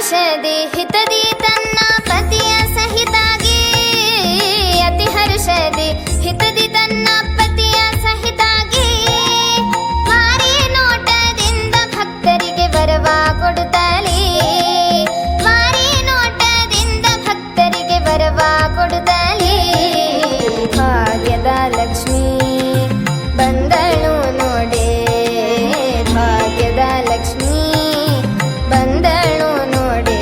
ಹರ್ಷದಿ ಹಿತದಿ ತನ್ನ ಪತಿಯ ಸಹಿತಾಗಿ ಅತಿ ಹರ್ಷದಿ ಹಿತದಿ ತನ್ನ ಪತಿಯ ಸಹಿತಾಗಿ ಮಾರಿ ನೋಟದಿಂದ ಭಕ್ತರಿಗೆ ವರವ ಕೊಡುತ್ತಲೇ ಮಾರಿ ನೋಟದಿಂದ ಭಕ್ತರಿಗೆ ವರವ ಕೊಡುತ್ತಲೇ ಭಾಗ್ಯದ ಲಕ್ಷ್ಮೀ ಬಂದಳು ನೋಡೆ ಭಾಗ್ಯದ ಲಕ್ಷ್ಮೀ ಬಂದಳು ನೋಡೆ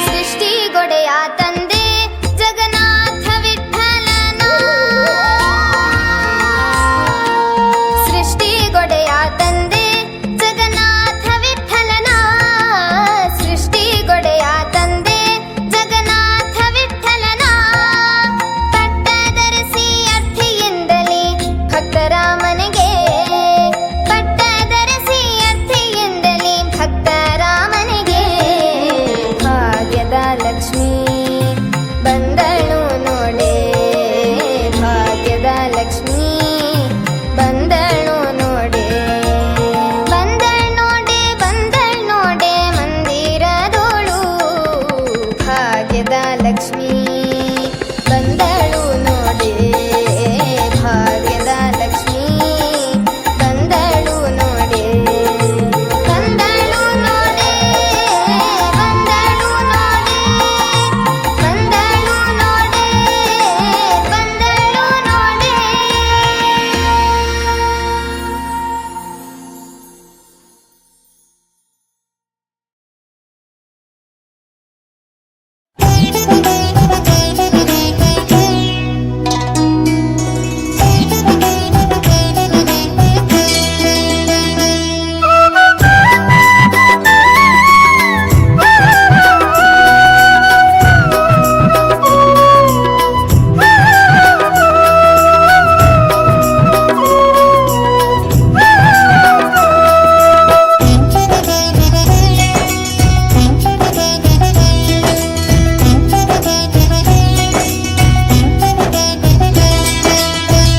ಸೃಷ್ಟಿಗೊಡೆಯ ತಂದೆ ಜಗನ್ನಾಥ ವಿಠಲನ ಸೃಷ್ಟಿಗೊಡೆಯ ತಂದೆ ಜಗನ್ನಾಥ ವಿಠಲನ ಸೃಷ್ಟಿಗೊಡೆಯ ತಂದೆ ಜಗನ್ನಾಥ ವಿಠಲನ ಪಟ್ಟಧರಿಸಿ ಅರ್ಥಿಯಿಂದಲೇ ಭಕ್ತರ ಮನೆಗೆ ಪಟ್ಟಧರಿಸಿ ಅರ್ಥಿಯಿಂದಲೇ ಭಕ್ತರ ಮನೆಗೆ ಭಾಗ್ಯದ ಲಕ್ಷ್ಮೀ ಬಂದಳು ನೋಡೆ ಭಾಗ್ಯದ ಲಕ್ಷ್ಮೀ ಬಂದಳು ನೋಡೆ ಬಂದಳ್ ನೋಡೆ ಮಂದಿರದೋಳು ಭಾಗ್ಯದ ಲಕ್ಷ್ಮೀ ಬಂದಳು ನೋಡೆ ಭಾಗ್ಯದ ಲಕ್ಷ್ಮೀ ಬಂದಳು ನೋಡೆ ಬಂದಳು ನೋಡೆ ಬಂದಳು ನೋಡೆ ಬಂದಳು ನೋಡೆ ಬಂದಳು ನೋಡೆ.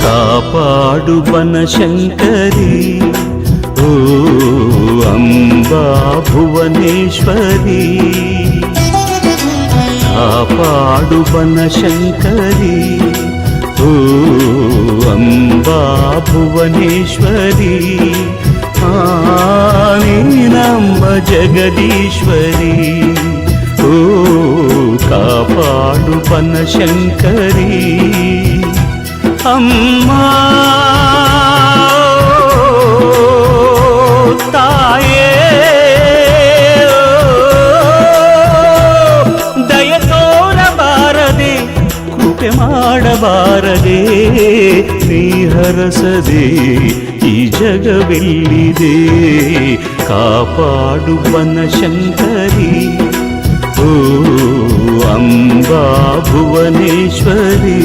ಕಾಪಾಡು ಬನಶಂಕರಿ ಓ ಅಂಬಾ ಭುವನೇಶ್ವರಿ ಕಾಪಾಡು ಬನಶಂಕರಿ ಓ ಅಂಬಾ ಭುವನೇಶ್ವರಿ ನೀನಂಬ ಜಗದೀಶ್ವರಿ ಓ ಕಾಪಾಡು ಬನಶಂಕರಿ ಅಮ್ಮ ತಾಯೇ ದಯ ತೋರಬಾರದೆ ಕೃಪೆ ಮಾಡಬಾರದೆ ನೀ ಹರಸದೆ ಈ ಜಗವೆಲ್ಲಿದೆ ಕಾಪಾಡು ಬನಶಂಕರಿ ಓ ಅಂಬಾ ಭುವನೇಶ್ವರಿ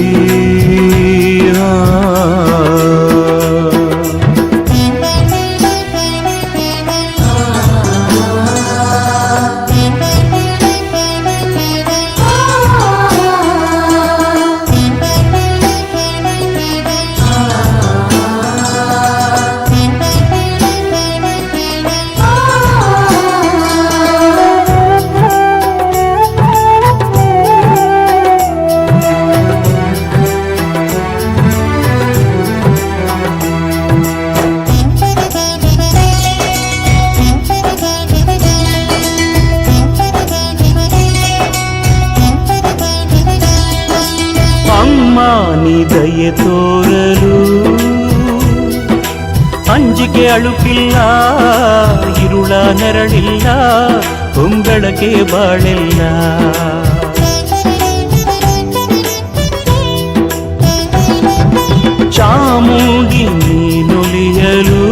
ನೀ ದಯೆ ತೋರಲು ಅಂಜಿಕೆ ಅಳುಕಿಲ್ಲ ಇರುಳ ನೆರಳಿಲ್ಲ ಹೊಂಗಳಕ್ಕೆ ಬಾಳೆಲ್ಲ ಚಾಮುಂಡಿ ನೀನುಲಿಯಲು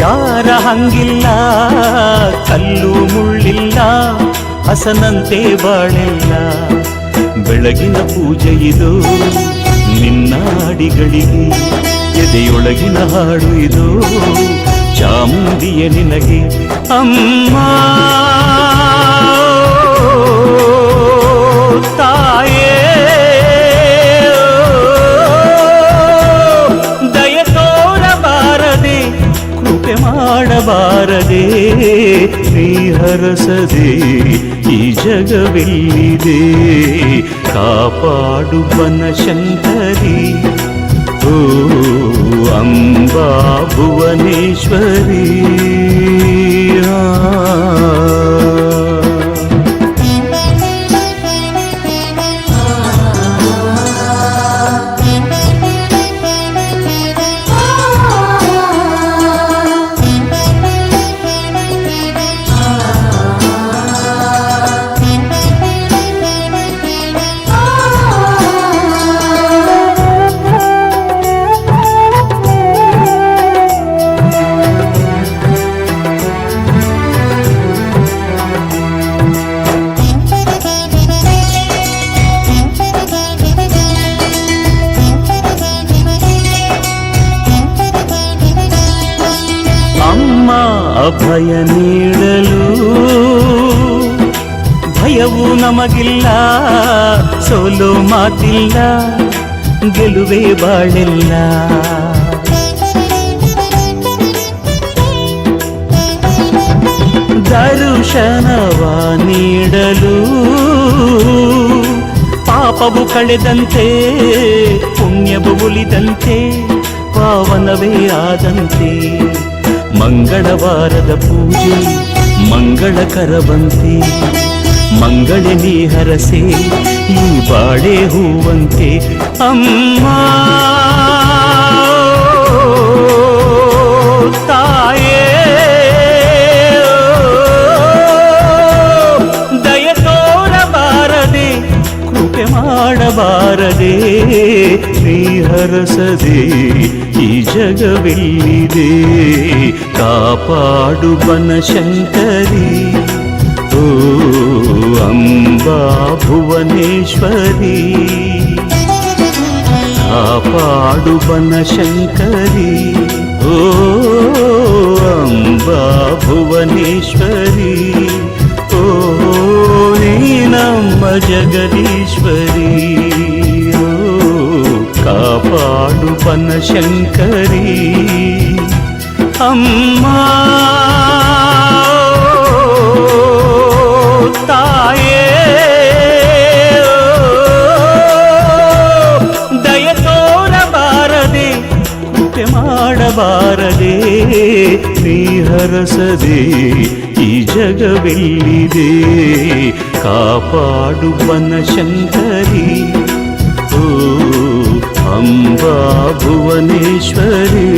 ಯಾರ ಹಂಗಿಲ್ಲ ಕಲ್ಲು ಮುಳ್ಳಿಲ್ಲ ಹಸನಂತೆ ಬಾಳೆಲ್ಲ ಬೆಳಗಿನ ಪೂಜೆ ಇದು ನಿನ್ನ ಅಡಿಗಳಿಗೆ ಎದೆಯೊಳಗಿನ ಹಾಡು ಇದು ಚಾಮುಂಡಿಯ ನಿನಗೆ ಅಮ್ಮ ತಾ ಹರಸದೆ ಈ ಜಗವೆಲ್ಲಿದೆ ಕಾಪಾಡು ಬನಶಂಕರಿ ಓ ಅಂಬಾ ಭುವನೇಶ್ವರಿ ಅಭಯ ನೀಡಲು ಭಯವು ನಮಗಿಲ್ಲ ಸೋಲು ಮಾತಿಲ್ಲ ಗೆಲುವೆ ಬಾಳೆಲ್ಲ ದರ್ಶನವ ನೀಡಲು ಪಾಪವು ಕಳೆದಂತೆ ಪುಣ್ಯವು ಉಳಿದಂತೆ ಪಾವನವೇ ಆದಂತೆ ಮಂಗಳವಾರದ ಪೂಜೆ ಮಂಗಳಕರವಂತೆ ಮಂಗಳೇ ನೀ ಹರಸೆ ಈ ಬಾಳೆ ಹೂವಂತೆ ಅಮ್ಮ ತಾಯೇ ದಯ ತೋರಬಾರದೆ ಕೃಪೆ ಮಾಡಬಾರದೆ ನೀ ಹರಸದೆ ಈ ಜಗವೆಲ್ಲಿದೆ ಕಾಪಾಡು ಬನಶಂಕರಿ ಓ ಅಂಬಾ ಭುವನೇಶ್ವರಿ ಕಾಪಾಡು ಬನಶಂಕರಿ ಓ ಅಂಬಾ ಭುವನೇಶ್ವರಿ ಓ ನೀ ನಮ್ಮ ಜಗದೀಶ್ವರಿ ಕಾಪಾಡು ಬನಶಂಕರಿ ಅಮ್ಮ ತಾಯೇ ದಯ ತೋರಬಾರದೆ ಕೃಪೆ ಮಾಡಬಾರದೆ ನೀ ಹರಸದೆ ಈ ಜಗವೆಲ್ಲಿದೆ ಕಾಪಾಡು ಬನಶಂಕರಿ ಓ ಅಂಬಾ ಭುವನೇಶ್ವರಿ